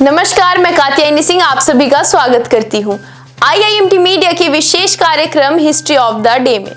नमस्कार, मैं कात्यायनी सिंह आप सभी का स्वागत करती हूं IIMT मीडिया के विशेष कार्यक्रम हिस्ट्री ऑफ द डे में।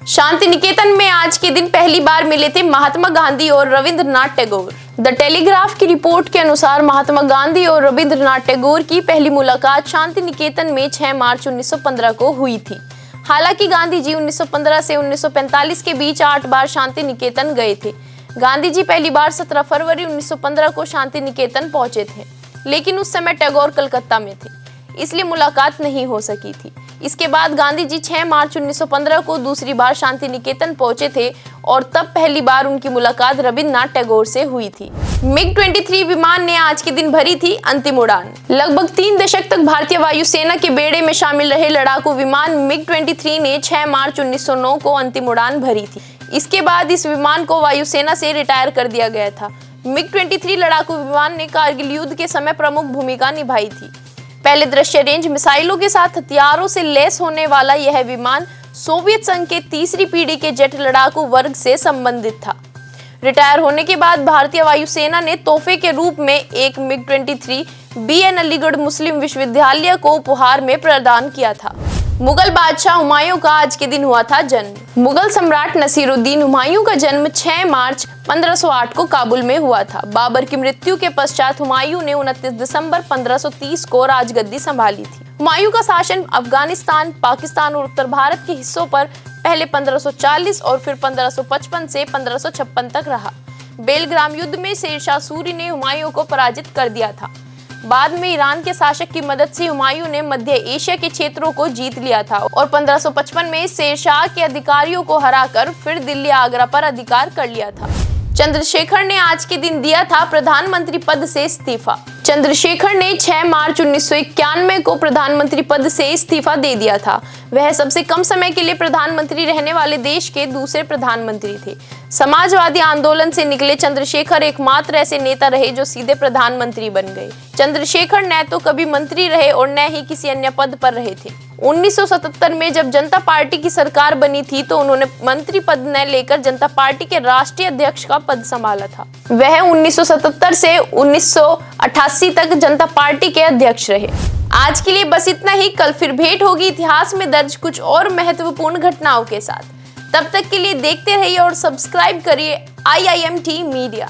शांति निकेतन में आज के दिन पहली बार मिले थे महात्मा गांधी और रविंद्रनाथ टैगोर। द टेलीग्राफ की रिपोर्ट के अनुसार महात्मा गांधी और रविंद्रनाथ टैगोर की पहली मुलाकात शांति निकेतन में 6 मार्च 1915 को हुई थी। हालांकि गांधी जी 1915 से 1945 के बीच 8 बार शांति निकेतन गए थे। गांधी जी पहली बार 17 फरवरी 1915 को शांति निकेतन पहुंचे थे, लेकिन उस समय टैगोर कलकत्ता में थे, इसलिए मुलाकात नहीं हो सकी थी। इसके बाद गांधी जी 6 मार्च 1915 को दूसरी बार शांति निकेतन पहुंचे थे और तब पहली बार उनकी मुलाकात रविंद्रनाथ टैगोर से हुई थी। MiG-23 विमान ने आज के दिन भरी थी अंतिम उड़ान। लगभग 3 दशक तक भारतीय वायुसेना के बेड़े में शामिल रहे लड़ाकू विमान MiG-23 ने 6 मार्च 1909 को अंतिम उड़ान भरी थी। इसके बाद इस विमान को वायुसेना से रिटायर कर दिया गया था। MiG-23 लड़ाकू विमान ने कारगिल युद्ध के समय प्रमुख भूमिका निभाई थी। पहले दृश्य रेंज मिसाइलों के साथ हथियारों से लैस होने वाला यह विमान सोवियत संघ के तीसरी पीढ़ी के जेट लड़ाकू वर्ग से संबंधित था। रिटायर होने के बाद भारतीय वायुसेना ने तोहफे के रूप में एक MiG-23 BN अलीगढ़ मुस्लिम विश्वविद्यालय को उपहार में प्रदान किया था। मुगल बादशाह हुमायूं का आज के दिन हुआ था जन्म। मुगल सम्राट नसीरुद्दीन हुमायूं का जन्म 6 मार्च 1508 को काबुल में हुआ था। बाबर की मृत्यु के पश्चात हुमायूं ने 29 दिसंबर 1530 को राजगद्दी संभाली थी। हुमायूं का शासन अफगानिस्तान, पाकिस्तान और उत्तर भारत के हिस्सों पर पहले 1540 और फिर 1555 से 1556 तक रहा। बेलग्राम युद्ध में शेरशाह सूरी ने हुमायूं को पराजित कर दिया था। बाद में ईरान के शासक की मदद से हुमायूं ने मध्य एशिया के क्षेत्रों को जीत लिया था और 1555 में शेरशाह के अधिकारियों को हराकर फिर दिल्ली आगरा पर अधिकार कर लिया था। चंद्रशेखर ने आज के दिन दिया था प्रधानमंत्री पद से इस्तीफा। चंद्रशेखर ने 6 मार्च 1991 को प्रधानमंत्री पद से इस्तीफा दे दिया था। वह सबसे कम समय के लिए प्रधानमंत्री रहने वाले देश के दूसरे प्रधानमंत्री थे। समाजवादी आंदोलन से निकले चंद्रशेखर एकमात्र ऐसे नेता रहे जो सीधे प्रधानमंत्री बन गए। चंद्रशेखर न तो कभी मंत्री रहे और न ही किसी अन्य पद पर रहे थे। 1977 में जब जनता पार्टी की सरकार बनी थी तो उन्होंने मंत्री पद न लेकर जनता पार्टी के राष्ट्रीय अध्यक्ष का पद संभाला था। वह 1977 से 1988 तक जनता पार्टी के अध्यक्ष रहे। आज के लिए बस इतना ही। कल फिर भेंट होगी इतिहास में दर्ज कुछ और महत्वपूर्ण घटनाओं के साथ। तब तक के लिए देखते रहिए और सब्सक्राइब करिए IIMT मीडिया।